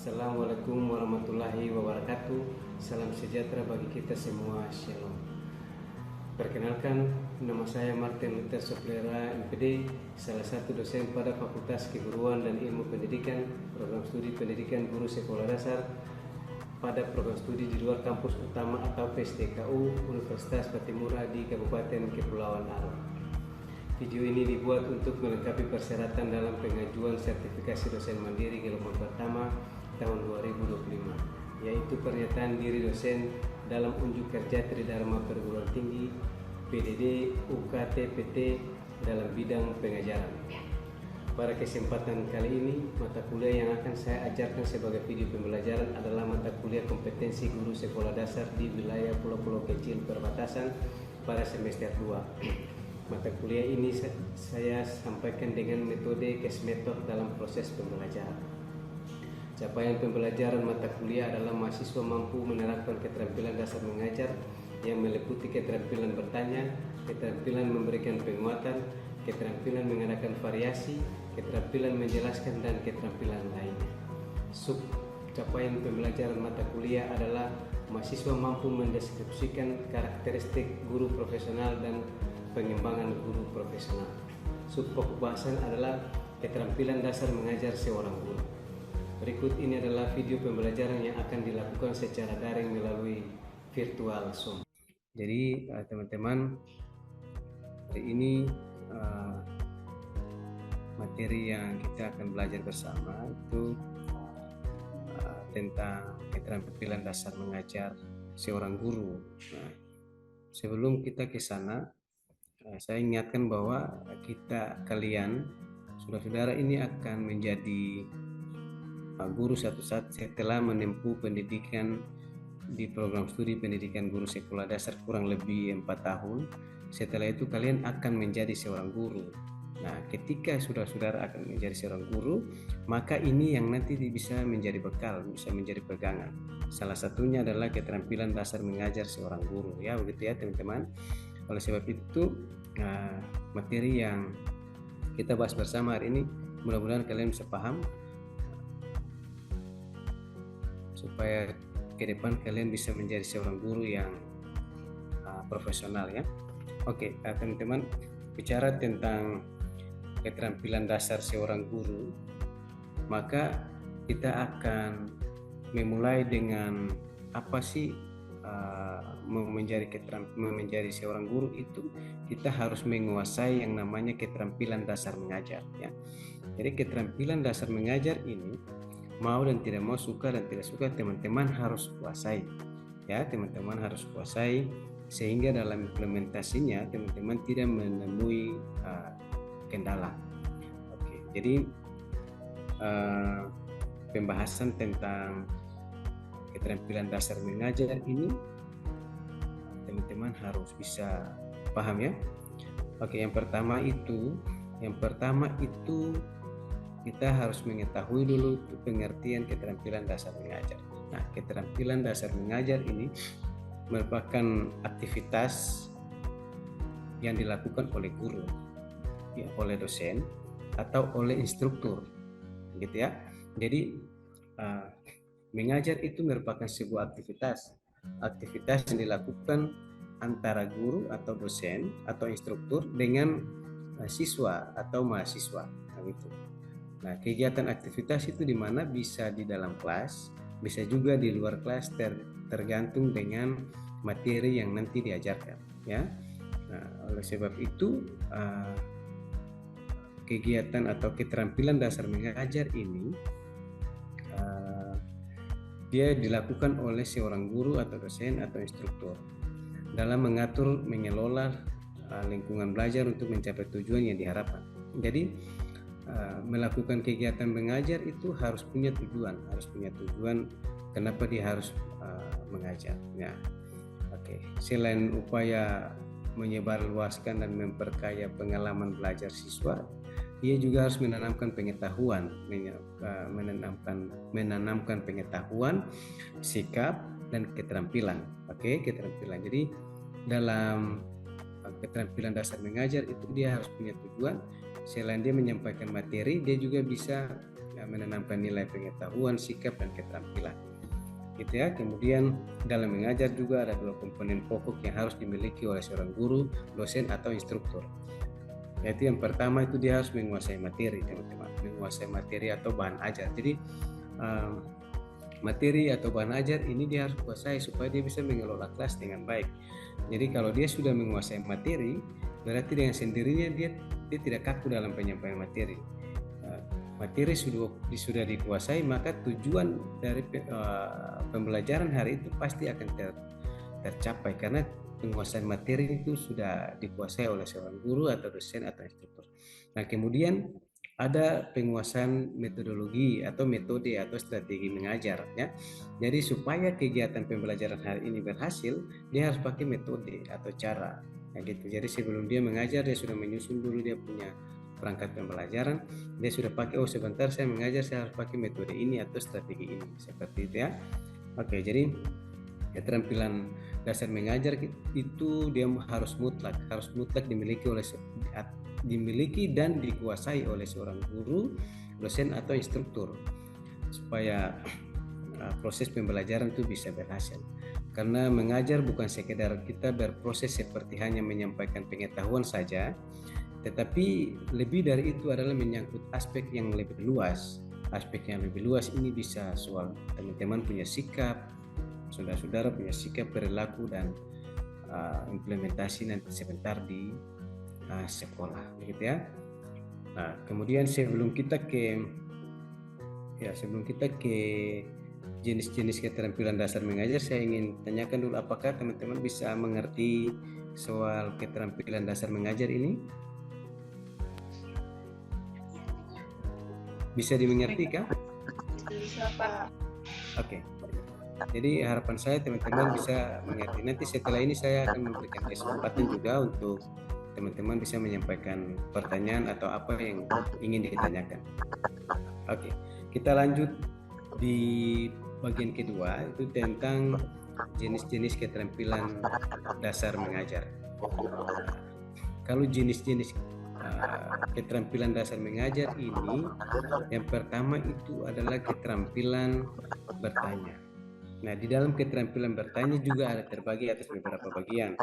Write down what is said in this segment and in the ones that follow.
Assalamualaikum warahmatullahi wabarakatuh. Salam sejahtera bagi kita semua. Shalom. Perkenalkan, nama saya Martin Luther Soplera, MPD, salah satu dosen pada Fakultas Keguruan dan Ilmu Pendidikan, program studi pendidikan guru sekolah dasar pada program studi di luar kampus utama atau PSDKU Universitas Patimura di Kabupaten Kepulauan Riau. Video ini dibuat untuk melengkapi persyaratan dalam pengajuan sertifikasi dosen mandiri gelombang pertama tahun 2025, yaitu pernyataan diri dosen dalam unjuk kerja Tridharma Perguruan Tinggi PDD UKT PT dalam bidang pengajaran. Pada kesempatan kali ini, mata kuliah yang akan saya ajarkan sebagai video pembelajaran adalah mata kuliah kompetensi guru sekolah dasar di wilayah pulau-pulau kecil perbatasan pada semester 2. Mata kuliah ini saya sampaikan dengan metode case method dalam proses pembelajaran. Capaian pembelajaran mata kuliah adalah mahasiswa mampu menerapkan keterampilan dasar mengajar yang meliputi keterampilan bertanya, keterampilan memberikan penguatan, keterampilan mengadakan variasi, keterampilan menjelaskan, dan keterampilan lainnya. Sub capaian pembelajaran mata kuliah adalah mahasiswa mampu mendeskripsikan karakteristik guru profesional dan pengembangan guru profesional. Subpokok bahasan adalah keterampilan dasar mengajar seorang guru. Berikut ini adalah video pembelajaran yang akan dilakukan secara daring melalui virtual Zoom. Jadi teman-teman, hari ini materi yang kita akan belajar bersama itu tentang keterampilan dasar mengajar seorang guru. Nah, sebelum kita ke sana, saya ingatkan bahwa kalian, saudara-saudara ini akan menjadi guru satu saat setelah menempuh pendidikan di program studi pendidikan guru sekolah dasar kurang lebih 4 tahun. Setelah itu kalian akan menjadi seorang guru. Nah, ketika saudara-saudara akan menjadi seorang guru, maka ini yang nanti bisa menjadi bekal, bisa menjadi pegangan. Salah satunya adalah keterampilan dasar mengajar seorang guru, ya begitu ya teman-teman. Oleh sebab itu, materi yang kita bahas bersama hari ini mudah-mudahan kalian bisa paham, supaya ke depan kalian bisa menjadi seorang guru yang profesional, ya. Oke, teman-teman, bicara tentang keterampilan dasar seorang guru, maka kita akan memulai dengan apa sih menjadi seorang guru itu. Kita harus menguasai yang namanya keterampilan dasar mengajar, ya. Jadi keterampilan dasar mengajar ini, mau dan tidak mau, suka dan tidak suka, teman-teman harus kuasai, ya. Teman-teman harus kuasai sehingga dalam implementasinya teman-teman tidak menemui kendala. Oke, jadi pembahasan tentang keterampilan dasar mengajar ini teman-teman harus bisa paham, ya. Oke, yang pertama itu kita harus mengetahui dulu pengertian keterampilan dasar mengajar. Nah, keterampilan dasar mengajar ini merupakan aktivitas yang dilakukan oleh guru, ya, oleh dosen atau oleh instruktur, gitu ya. Jadi mengajar itu merupakan sebuah aktivitas yang dilakukan antara guru atau dosen atau instruktur dengan siswa atau mahasiswa, gitu. Nah, kegiatan aktivitas itu di mana bisa di dalam kelas, bisa juga di luar kelas, tergantung dengan materi yang nanti diajarkan, ya. Nah, oleh sebab itu kegiatan atau keterampilan dasar mengajar ini dia dilakukan oleh seorang guru atau dosen atau instruktur dalam mengatur, mengelola lingkungan belajar untuk mencapai tujuan yang diharapkan. Jadi melakukan kegiatan mengajar itu harus punya tujuan kenapa dia harus mengajar. Nah, oke. Selain upaya menyebarluaskan dan memperkaya pengalaman belajar siswa, dia juga harus menanamkan pengetahuan, sikap dan keterampilan. Oke, keterampilan. Jadi dalam keterampilan dasar mengajar itu dia harus punya tujuan. Selain dia menyampaikan materi, dia juga bisa menanamkan nilai pengetahuan, sikap, dan keterampilan. Gitu ya. Kemudian dalam mengajar juga ada 2 komponen pokok yang harus dimiliki oleh seorang guru, dosen, atau instruktur. Yaitu yang pertama itu dia harus menguasai materi, teman-teman, menguasai materi atau bahan ajar. Jadi materi atau bahan ajar ini dia harus kuasai supaya dia bisa mengelola kelas dengan baik. Jadi kalau dia sudah menguasai materi, berarti dengan sendirinya dia tidak kaku dalam penyampaian materi. Materi sudah dikuasai, maka tujuan dari pembelajaran hari itu pasti akan tercapai karena penguasaan materi itu sudah dikuasai oleh seorang guru atau dosen atau instruktur. Nah, kemudian ada penguasaan metodologi atau metode atau strategi mengajar ya. Jadi supaya kegiatan pembelajaran hari ini berhasil, dia harus pakai metode atau cara. Nah, gitu. Jadi sebelum dia mengajar, dia sudah menyusun dulu dia punya perangkat pembelajaran. Dia sudah pakai, oh sebentar saya mengajar, saya harus pakai metode ini atau strategi ini. Seperti itu ya. Oke, jadi keterampilan dasar mengajar itu dia harus mutlak dimiliki dan dikuasai oleh seorang guru, dosen atau instruktur supaya proses pembelajaran itu bisa berhasil. Karena mengajar bukan sekedar kita berproses seperti hanya menyampaikan pengetahuan saja, tetapi lebih dari itu adalah menyangkut aspek yang lebih luas. Aspek yang lebih luas ini bisa soal teman-teman punya sikap, saudara-saudara punya sikap, perilaku, dan implementasi nanti sebentar di sekolah, begitu ya. Nah, kemudian sebelum kita ke jenis-jenis keterampilan dasar mengajar, saya ingin tanyakan dulu, apakah teman-teman bisa mengerti soal keterampilan dasar mengajar ini? Bisa dimengerti kah? Bisa, Pak. Oke. Jadi harapan saya teman-teman bisa mengerti. Nanti setelah ini saya akan memberikan kesempatan juga untuk teman-teman bisa menyampaikan pertanyaan atau apa yang ingin ditanyakan. Oke, kita lanjut di bagian kedua, itu tentang jenis-jenis keterampilan dasar mengajar. Kalau jenis-jenis keterampilan dasar mengajar ini, yang pertama itu adalah keterampilan bertanya. Nah, di dalam keterampilan bertanya juga ada terbagi atas beberapa bagian.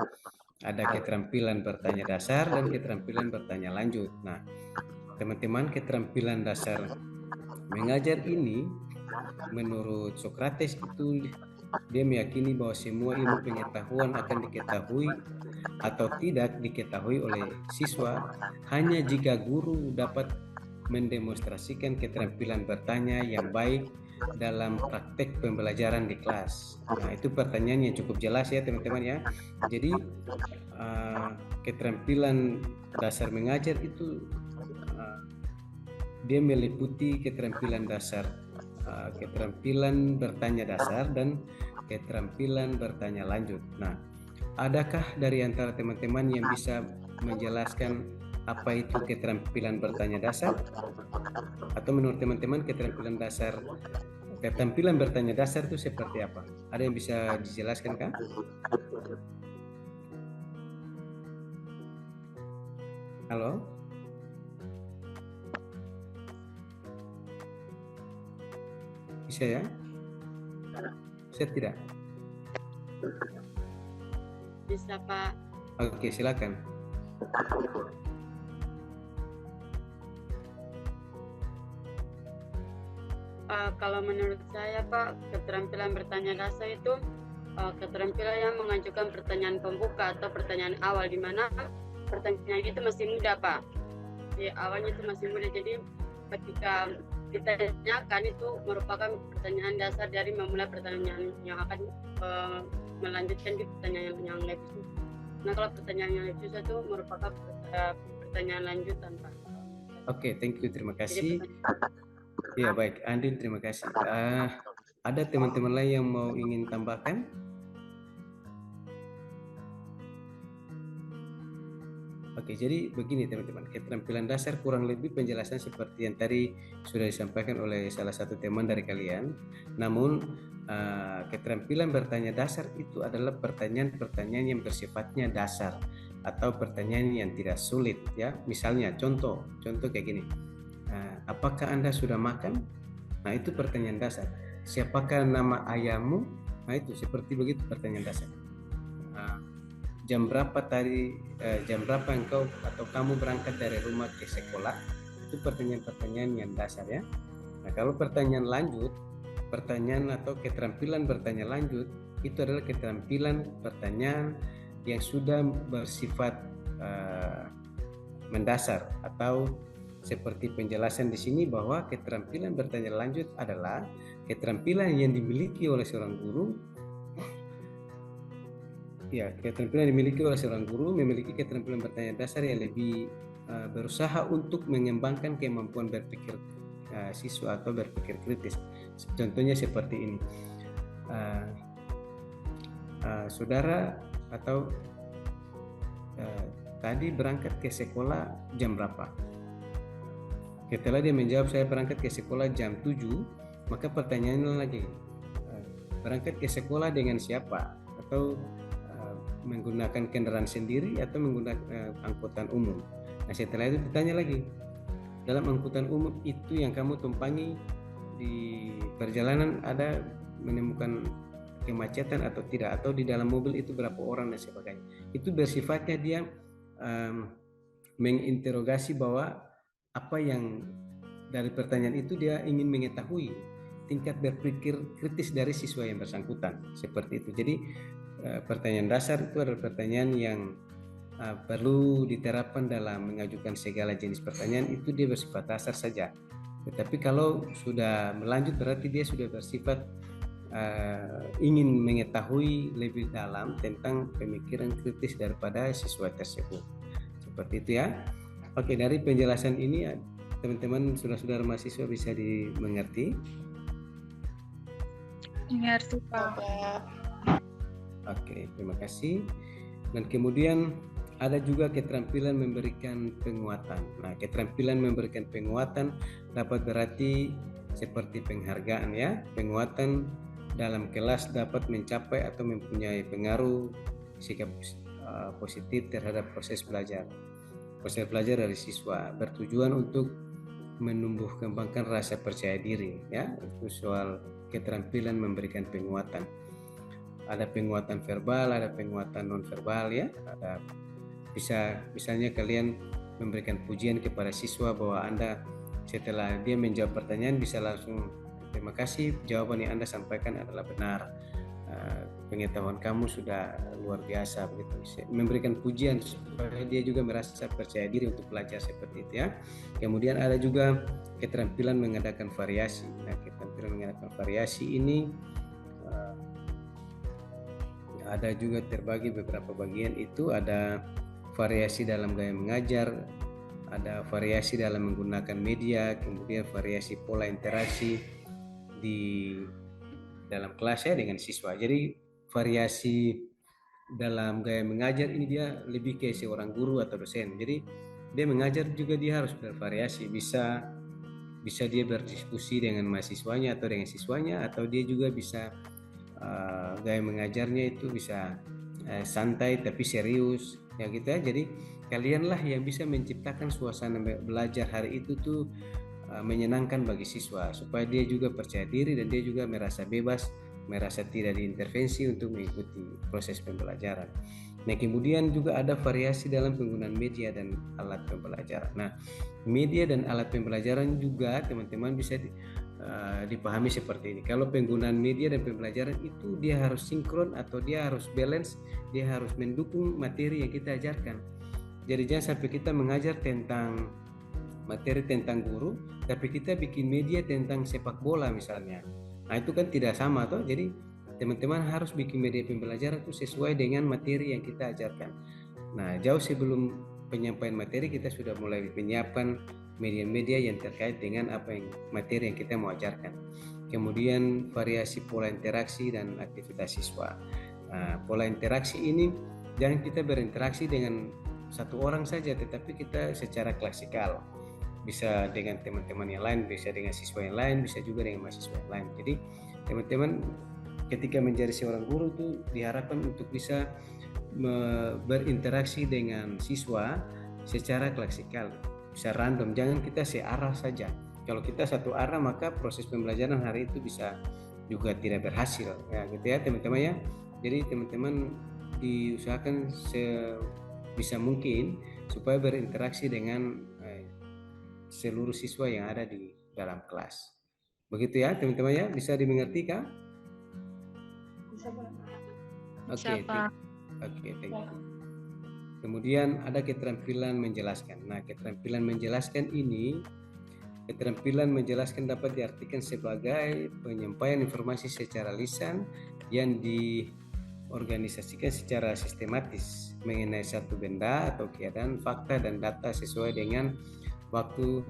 Ada keterampilan bertanya dasar dan keterampilan bertanya lanjut. Nah, teman-teman, keterampilan dasar mengajar ini menurut Socrates itu dia meyakini bahwa semua ilmu pengetahuan akan diketahui atau tidak diketahui oleh siswa hanya jika guru dapat mendemonstrasikan keterampilan bertanya yang baik dalam praktek pembelajaran di kelas. Nah, itu pertanyaan yang cukup jelas ya teman-teman ya. Jadi keterampilan dasar mengajar itu dia meliputi keterampilan dasar, keterampilan bertanya dasar dan keterampilan bertanya lanjut. Nah, adakah dari antara teman-teman yang bisa menjelaskan apa itu keterampilan bertanya dasar? Atau menurut teman-teman keterampilan bertanya dasar itu seperti apa? Ada yang bisa dijelaskan kah? Halo? Bisa ya? Saya tidak. Bisa, Pak. Oke, silakan. Kalau menurut saya, Pak, keterampilan bertanya dasar itu keterampilan yang mengajukan pertanyaan pembuka atau pertanyaan awal, di mana pertanyaan itu masih muda, Pak. Di awalnya itu masih muda, jadi ketika ditanyakan itu merupakan pertanyaan dasar dari memulai pertanyaan yang akan melanjutkan di pertanyaan yang lebih susah. Nah, kalau pertanyaan yang lebih susah itu merupakan pertanyaan lanjutan, Pak. Oke, thank you, terima kasih. Ya, baik, Andin, terima kasih. Ada teman-teman lain yang mau ingin tambahkan? Oke, jadi begini teman-teman, keterampilan dasar kurang lebih penjelasan seperti yang tadi sudah disampaikan oleh salah satu teman dari kalian. Namun keterampilan bertanya dasar itu adalah pertanyaan-pertanyaan yang bersifatnya dasar atau pertanyaan yang tidak sulit ya. Misalnya contoh kayak gini. apakah Anda sudah makan? Nah, itu pertanyaan dasar. Siapakah nama ayahmu? Nah, itu seperti begitu pertanyaan dasar. Jam berapa engkau atau kamu berangkat dari rumah ke sekolah? Itu pertanyaan-pertanyaan yang dasar ya. Nah, kalau pertanyaan lanjut, pertanyaan atau keterampilan bertanya lanjut, itu adalah keterampilan pertanyaan yang sudah bersifat mendasar, atau seperti penjelasan di sini bahwa keterampilan bertanya lanjut adalah keterampilan yang dimiliki oleh seorang guru. Ya, keterampilan dimiliki oleh seorang guru memiliki keterampilan bertanya dasar yang lebih berusaha untuk mengembangkan kemampuan berpikir siswa atau berpikir kritis. Contohnya seperti ini, saudara atau tadi berangkat ke sekolah jam berapa? Setelah dia menjawab saya berangkat ke sekolah jam 7, maka pertanyaannya lagi, berangkat ke sekolah dengan siapa? Atau menggunakan kendaraan sendiri atau menggunakan angkutan umum? Nah, setelah itu ditanya lagi, dalam angkutan umum itu yang kamu tumpangi di perjalanan ada menemukan kemacetan atau tidak, atau di dalam mobil itu berapa orang dan sebagainya. Itu bersifatnya dia menginterogasi bahwa apa yang dari pertanyaan itu dia ingin mengetahui tingkat berpikir kritis dari siswa yang bersangkutan, seperti itu. Jadi pertanyaan dasar itu adalah pertanyaan yang perlu diterapkan dalam mengajukan segala jenis pertanyaan, itu dia bersifat dasar saja. Tetapi kalau sudah melanjut berarti dia sudah bersifat ingin mengetahui lebih dalam tentang pemikiran kritis daripada siswa tersebut. Seperti itu ya. Oke, dari penjelasan ini teman-teman saudara-saudara mahasiswa bisa dimengerti? Mengerti, Pak. Oke, terima kasih. Dan kemudian ada juga keterampilan memberikan penguatan. Nah, keterampilan memberikan penguatan dapat berarti seperti penghargaan ya. Penguatan dalam kelas dapat mencapai atau mempunyai pengaruh sikap positif terhadap proses belajar dari siswa, bertujuan untuk menumbuh kembangkan rasa percaya diri ya. Itu soal keterampilan memberikan penguatan. Ada penguatan verbal, ada penguatan non verbal ya. Ada misalnya kalian memberikan pujian kepada siswa bahwa Anda setelah dia menjawab pertanyaan bisa langsung, terima kasih, jawaban yang Anda sampaikan adalah benar, pengetahuan kamu sudah luar biasa, begitu. Memberikan pujian supaya dia juga merasa percaya diri untuk belajar, seperti itu ya. Kemudian ada juga keterampilan mengadakan variasi. Nah, keterampilan mengadakan variasi ini ada juga terbagi beberapa bagian, itu ada variasi dalam gaya mengajar, ada variasi dalam menggunakan media, kemudian variasi pola interaksi di dalam kelas ya dengan siswa. Jadi variasi dalam gaya mengajar ini dia lebih ke seorang guru atau dosen. Jadi dia mengajar juga dia harus bervariasi, bisa dia berdiskusi dengan mahasiswanya atau dengan siswanya, atau dia juga bisa gaya mengajarnya itu bisa santai tapi serius ya gitu ya. Jadi kalianlah yang bisa menciptakan suasana belajar hari itu tuh menyenangkan bagi siswa, supaya dia juga percaya diri dan dia juga merasa bebas, merasa tidak diintervensi untuk mengikuti proses pembelajaran. Nah, kemudian juga ada variasi dalam penggunaan media dan alat pembelajaran. Nah, media dan alat pembelajaran juga teman-teman bisa dipahami seperti ini. Kalau penggunaan media dan pembelajaran itu dia harus sinkron atau dia harus balance, dia harus mendukung materi yang kita ajarkan. Jadi jangan sampai kita mengajar tentang materi tentang guru, tapi kita bikin media tentang sepak bola misalnya. Nah, itu kan tidak sama toh. Jadi teman-teman harus bikin media pembelajaran itu sesuai dengan materi yang kita ajarkan. Nah, jauh sebelum penyampaian materi kita sudah mulai menyiapkan media-media yang terkait dengan apa yang materi yang kita mau ajarkan. Kemudian variasi pola interaksi dan aktivitas siswa. Nah, pola interaksi ini jangan kita berinteraksi dengan satu orang saja, tetapi kita secara klasikal. Bisa dengan teman-teman yang lain, bisa dengan siswa yang lain, bisa juga dengan mahasiswa yang lain. Jadi teman-teman ketika menjadi seorang guru itu diharapkan untuk bisa berinteraksi dengan siswa secara klasikal. bisa random, jangan kita searah saja. Kalau kita satu arah maka proses pembelajaran hari itu bisa juga tidak berhasil ya gitu ya teman-teman ya. Jadi teman-teman diusahakan sebisa mungkin supaya berinteraksi dengan seluruh siswa yang ada di dalam kelas. Begitu ya teman-teman ya, bisa dimengerti kah? Bisa, Pak. Bisa, Pak. Oke, thank you. Kemudian ada keterampilan menjelaskan. Nah, keterampilan menjelaskan ini, keterampilan menjelaskan dapat diartikan sebagai penyampaian informasi secara lisan yang diorganisasikan secara sistematis mengenai satu benda atau keadaan, fakta dan data sesuai dengan waktu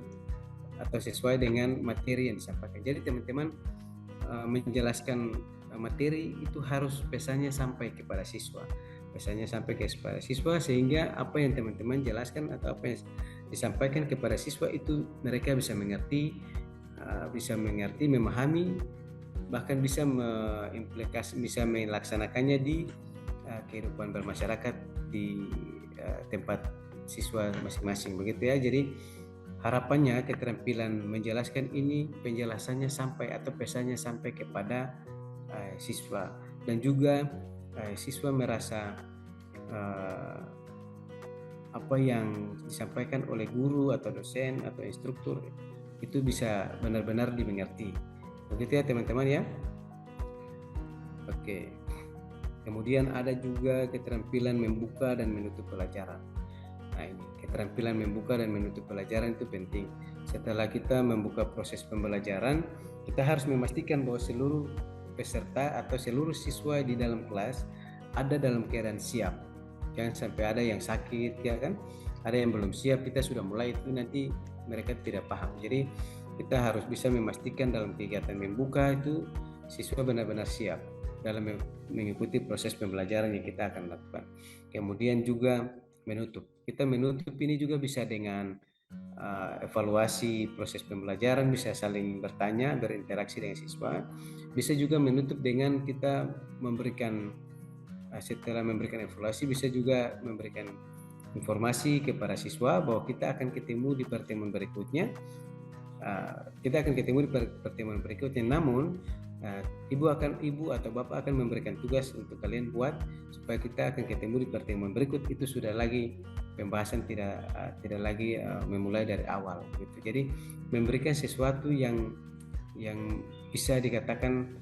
atau sesuai dengan materi yang disampaikan. Jadi teman-teman menjelaskan materi itu harus pesannya sampai kepada siswa. Pesannya sampai kepada siswa sehingga apa yang teman-teman jelaskan atau apa yang disampaikan kepada siswa itu mereka bisa mengerti, memahami, bahkan bisa bisa melaksanakannya di kehidupan bermasyarakat di tempat siswa masing-masing begitu ya. Jadi harapannya keterampilan menjelaskan ini penjelasannya sampai atau pesannya sampai kepada siswa dan juga siswa merasa apa yang disampaikan oleh guru atau dosen atau instruktur itu bisa benar-benar dimengerti. Begitu ya teman-teman ya. Oke. Kemudian ada juga keterampilan membuka dan menutup pelajaran. Nah ini keterampilan membuka dan menutup pelajaran itu penting. Setelah kita membuka proses pembelajaran, kita harus memastikan bahwa seluruh peserta atau seluruh siswa di dalam kelas ada dalam keadaan siap. Jangan sampai ada yang sakit ya kan, ada yang belum siap, kita sudah mulai itu nanti mereka tidak paham. Jadi kita harus bisa memastikan dalam kegiatan membuka itu siswa benar-benar siap dalam mengikuti proses pembelajaran yang kita akan lakukan. Kemudian juga menutup. Kita menutup ini juga bisa dengan evaluasi proses pembelajaran, bisa saling bertanya, berinteraksi dengan siswa. Bisa juga menutup dengan kita memberikan, setelah memberikan evaluasi, bisa juga memberikan informasi kepada siswa bahwa kita akan ketemu di pertemuan berikutnya. Namun ibu atau bapak akan memberikan tugas untuk kalian buat supaya kita akan ketemu di pertemuan berikut. Itu sudah lagi pembahasan, tidak lagi memulai dari awal gitu. Jadi memberikan sesuatu yang bisa dikatakan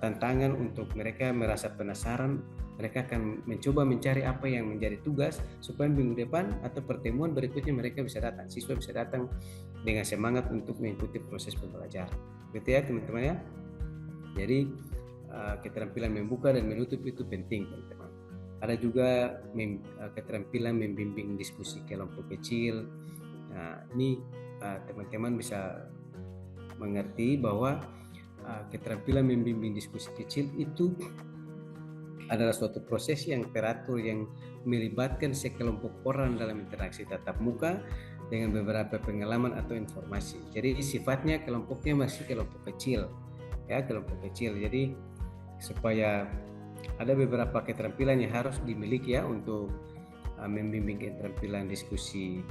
tantangan untuk mereka merasa penasaran. Mereka akan mencoba mencari apa yang menjadi tugas supaya minggu depan atau pertemuan berikutnya mereka bisa datang, siswa bisa datang dengan semangat untuk mengikuti proses pembelajaran. Begitu ya teman-teman ya. Jadi keterampilan membuka dan menutup itu penting teman-teman. Ada juga keterampilan membimbing diskusi kelompok kecil. Nah, ini teman-teman bisa mengerti bahwa keterampilan membimbing diskusi kecil itu adalah suatu proses yang teratur yang melibatkan sekelompok orang dalam interaksi tatap muka dengan beberapa pengalaman atau informasi. Jadi sifatnya kelompoknya masih kelompok kecil. Ya, kelompok kecil. Jadi supaya ada beberapa keterampilan yang harus dimiliki ya untuk membimbing keterampilan diskusi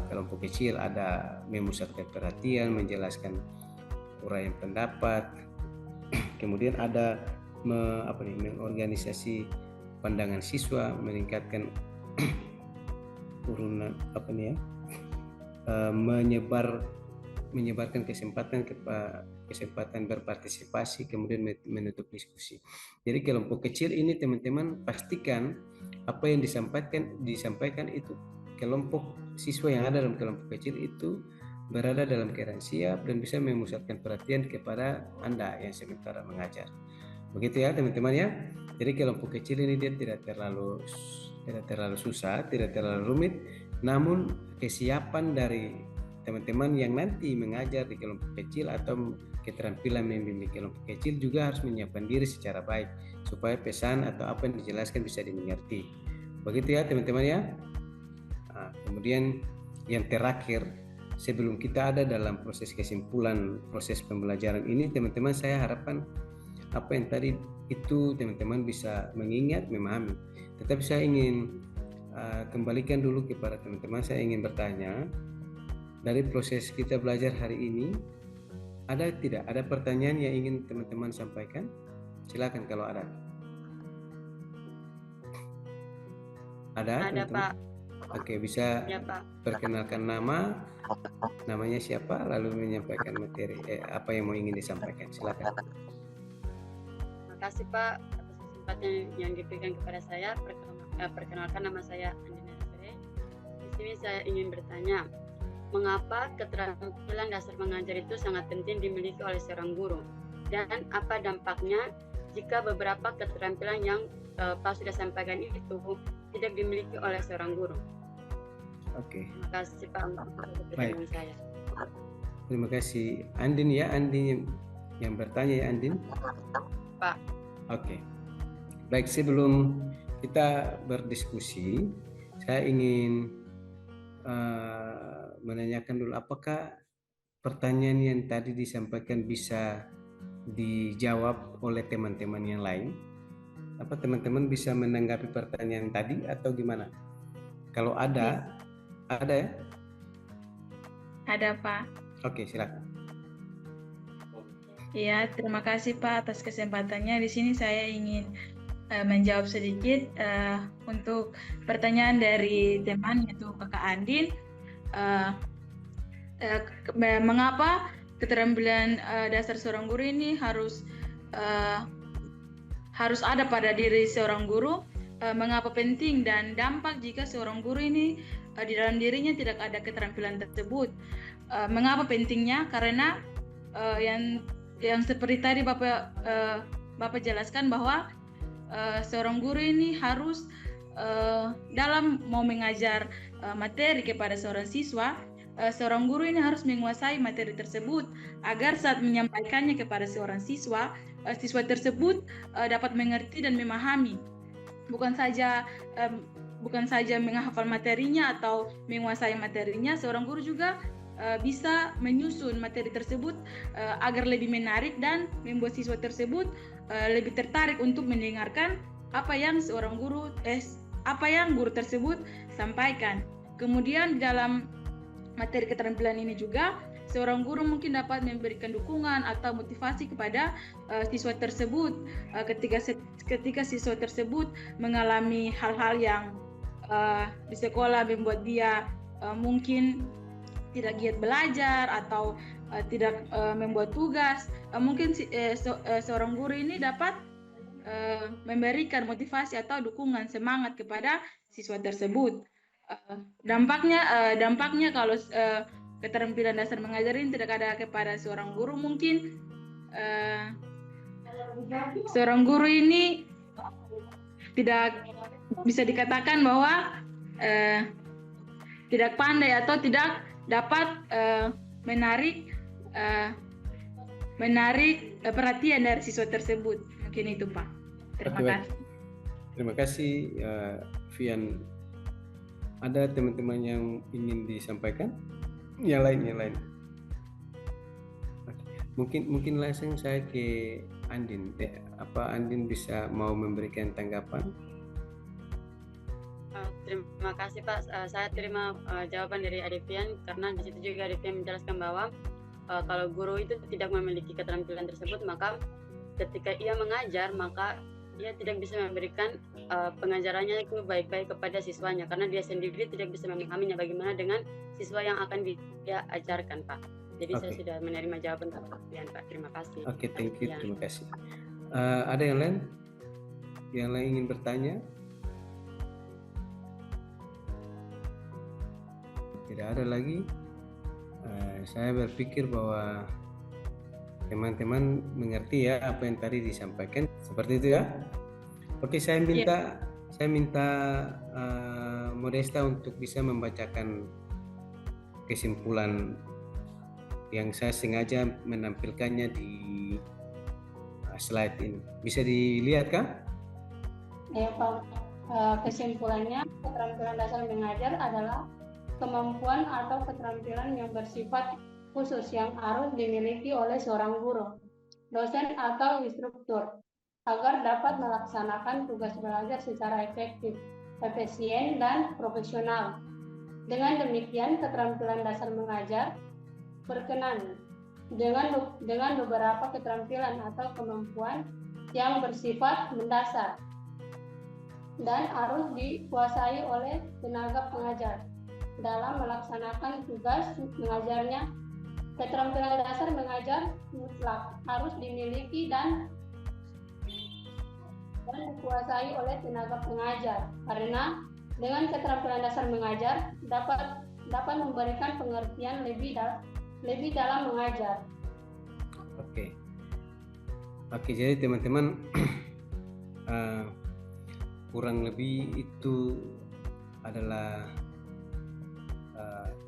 kelompok kecil. Ada memusatkan perhatian, menjelaskan uraian pendapat, kemudian ada mengorganisasi pandangan siswa, meningkatkan urunan menyebarkan kesempatan berpartisipasi, kemudian menutup diskusi. Jadi kelompok kecil ini teman-teman pastikan apa yang disampaikan itu kelompok siswa yang ada dalam kelompok kecil itu berada dalam keadaan siap dan bisa memusatkan perhatian kepada Anda yang sementara mengajar. Begitu ya teman-teman ya. Jadi kelompok kecil ini dia tidak terlalu susah, tidak terlalu rumit, namun kesiapan dari teman-teman yang nanti mengajar di kelompok kecil atau keterampilan membimbing kelompok kecil juga harus menyiapkan diri secara baik supaya pesan atau apa yang dijelaskan bisa dimengerti. Begitu ya teman-teman ya. Kemudian yang terakhir, sebelum kita ada dalam proses kesimpulan proses pembelajaran ini, teman-teman saya harapkan apa yang tadi itu teman-teman bisa mengingat, memahami. Tetapi saya ingin kembalikan dulu kepada teman-teman. Saya ingin bertanya, dari proses kita belajar hari ini, ada pertanyaan yang ingin teman-teman sampaikan? Silakan kalau ada. Ada teman-teman? Pak. Oke, bisa Ya, Pak. perkenalkan namanya siapa, lalu menyampaikan materi apa yang mau ingin disampaikan. Silakan. Terima kasih Pak atas kesempatan yang diberikan kepada saya. Perkenalkan, nama saya Andina Sere. Di sini saya ingin bertanya, mengapa keterampilan dasar mengajar itu sangat penting dimiliki oleh seorang guru, dan apa dampaknya jika beberapa keterampilan yang Pak sudah sampaikan itu tidak dimiliki oleh seorang guru? Oke. Terima kasih Pak untuk pertanyaan saya. Terima kasih. Andin ya, Andin yang bertanya ya, Andin. Pak. Oke. Baik, sebelum kita berdiskusi, saya ingin menanyakan dulu, apakah pertanyaan yang tadi disampaikan bisa dijawab oleh teman-teman yang lain? Apa teman-teman bisa menanggapi pertanyaan tadi atau gimana? Kalau ada ya? Ada, Pak. Oke, silakan. Iya, terima kasih Pak atas kesempatannya. Di sini saya ingin menjawab sedikit untuk pertanyaan dari teman, yaitu Kakak Andin. Mengapa keterampilan dasar seorang guru ini harus ada pada diri seorang guru? Mengapa penting dan dampak jika seorang guru ini di dalam dirinya tidak ada keterampilan tersebut? Mengapa pentingnya? Karena yang seperti tadi Bapak jelaskan bahwa seorang guru ini harus dalam mau mengajar materi kepada seorang siswa, seorang guru ini harus menguasai materi tersebut agar saat menyampaikannya kepada seorang siswa, siswa tersebut dapat mengerti dan memahami. Bukan saja menghafal materinya atau menguasai materinya, seorang guru juga bisa menyusun materi tersebut agar lebih menarik dan membuat siswa tersebut lebih tertarik untuk mendengarkan apa yang guru tersebut sampaikan. Kemudian dalam materi keterampilan ini juga seorang guru mungkin dapat memberikan dukungan atau motivasi kepada siswa tersebut ketika siswa tersebut mengalami hal-hal yang di sekolah membuat dia mungkin tidak giat belajar atau tidak membuat tugas. Mungkin seorang guru ini dapat memberikan motivasi atau dukungan semangat kepada siswa tersebut. Dampaknya kalau keterampilan dasar mengajar ini tidak ada kepada seorang guru, mungkin seorang guru ini tidak bisa dikatakan bahwa tidak pandai atau tidak dapat menarik perhatian dari siswa tersebut. Mungkin itu Pak. Terima kasih. Terima kasih Vian. Ada teman-teman yang ingin disampaikan? Yang lain. Mungkin langsung saya ke Andin. Apa Andin bisa mau memberikan tanggapan? Terima kasih Pak. Saya terima jawaban dari Adevian, karena di situ juga Adevian menjelaskan bahwa kalau guru itu tidak memiliki keterampilan tersebut, maka ketika ia mengajar maka ia tidak bisa memberikan pengajarannya itu baik-baik kepada siswanya, karena dia sendiri tidak bisa memahaminya bagaimana dengan siswa yang akan dia ajarkan Pak. Jadi saya sudah menerima jawaban Pak Adevian Pak. Terima kasih. Oke, thank you. Terima kasih. Ada yang lain? Yang lain ingin bertanya? Tidak ada lagi. Saya berpikir bahwa teman-teman mengerti ya apa yang tadi disampaikan, seperti itu ya. Oke, saya minta Modesta untuk bisa membacakan kesimpulan yang saya sengaja menampilkannya di slide ini. Bisa dilihat kan? Ya Pak. Kesimpulannya, keterampilan dasar mengajar adalah kemampuan atau keterampilan yang bersifat khusus yang harus dimiliki oleh seorang guru, dosen atau instruktur agar dapat melaksanakan tugas belajar secara efektif efisien, dan profesional. Dengan demikian, keterampilan dasar mengajar berkenan dengan beberapa keterampilan atau kemampuan yang bersifat mendasar dan harus dikuasai oleh tenaga pengajar dalam melaksanakan tugas mengajarnya. Keterampilan dasar mengajar mutlak harus dimiliki dan dikuasai oleh tenaga pengajar, karena dengan keterampilan dasar mengajar dapat memberikan pengertian lebih dalam mengajar. Oke, jadi teman-teman kurang lebih itu adalah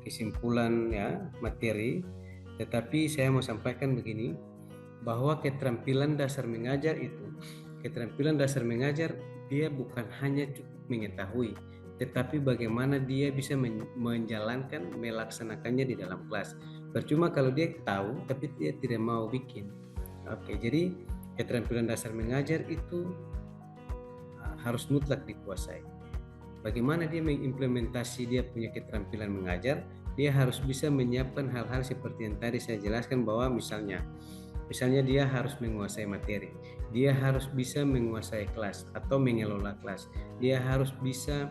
kesimpulan ya materi. Tetapi saya mau sampaikan begini, bahwa keterampilan dasar mengajar dia bukan hanya cukup mengetahui, tetapi bagaimana dia bisa menjalankan, melaksanakannya di dalam kelas. Percuma kalau dia tahu tapi dia tidak mau bikin. Oke, jadi keterampilan dasar mengajar itu harus mutlak dikuasai. Bagaimana dia mengimplementasi dia punya keterampilan mengajar? Dia harus bisa menyiapkan hal-hal seperti yang tadi saya jelaskan, bahwa misalnya dia harus menguasai materi, dia harus bisa menguasai kelas atau mengelola kelas, dia harus bisa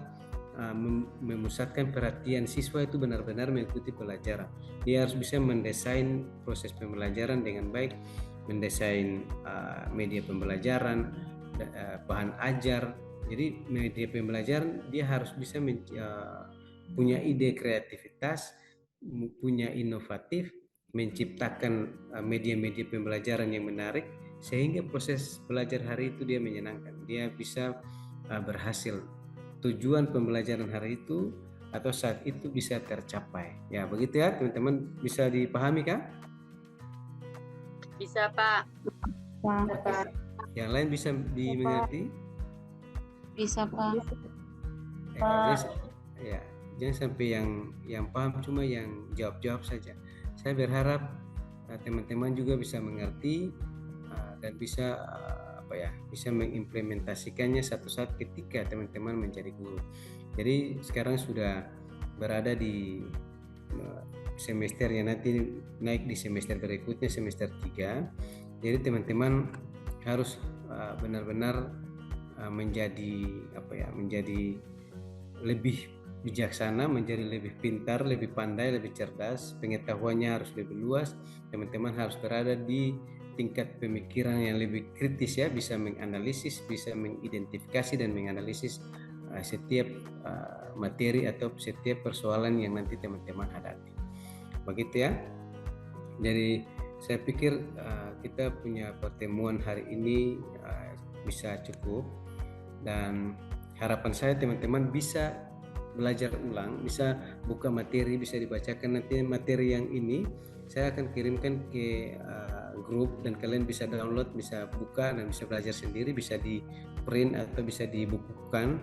memusatkan perhatian siswa itu benar-benar mengikuti pelajaran, dia harus bisa mendesain proses pembelajaran dengan baik, mendesain media pembelajaran, bahan ajar. Jadi media pembelajaran dia harus bisa punya ide kreativitas, punya inovatif, menciptakan media-media pembelajaran yang menarik, sehingga proses belajar hari itu dia menyenangkan, dia bisa berhasil, tujuan pembelajaran hari itu atau saat itu bisa tercapai. Ya begitu ya teman-teman, bisa dipahami kan? Bisa Pak. Yang lain bisa dimengerti? Bisa Pak. Jangan sampai yang paham cuma yang jawab-jawab saja. Saya berharap teman-teman juga bisa mengerti dan bisa bisa mengimplementasikannya satu saat ketika teman-teman menjadi guru. Jadi sekarang sudah berada di semester yang nanti naik di semester berikutnya, semester 3. Jadi teman-teman harus benar-benar menjadi lebih bijaksana, menjadi lebih pintar, lebih pandai, lebih cerdas, pengetahuannya harus lebih luas. Teman-teman harus berada di tingkat pemikiran yang lebih kritis ya, bisa menganalisis, bisa mengidentifikasi dan menganalisis setiap materi atau setiap persoalan yang nanti teman-teman hadapi. Begitu ya. Jadi saya pikir kita punya pertemuan hari ini bisa cukup, dan harapan saya teman-teman bisa belajar ulang, bisa buka materi, bisa dibacakan. Nanti materi yang ini saya akan kirimkan ke grup dan kalian bisa download, bisa buka dan bisa belajar sendiri, bisa di print atau bisa dibukukan,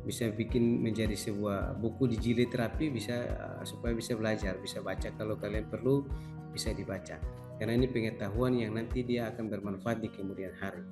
bisa bikin menjadi sebuah buku dijilid rapi, bisa supaya bisa belajar, bisa baca, kalau kalian perlu bisa dibaca, karena ini pengetahuan yang nanti dia akan bermanfaat di kemudian hari.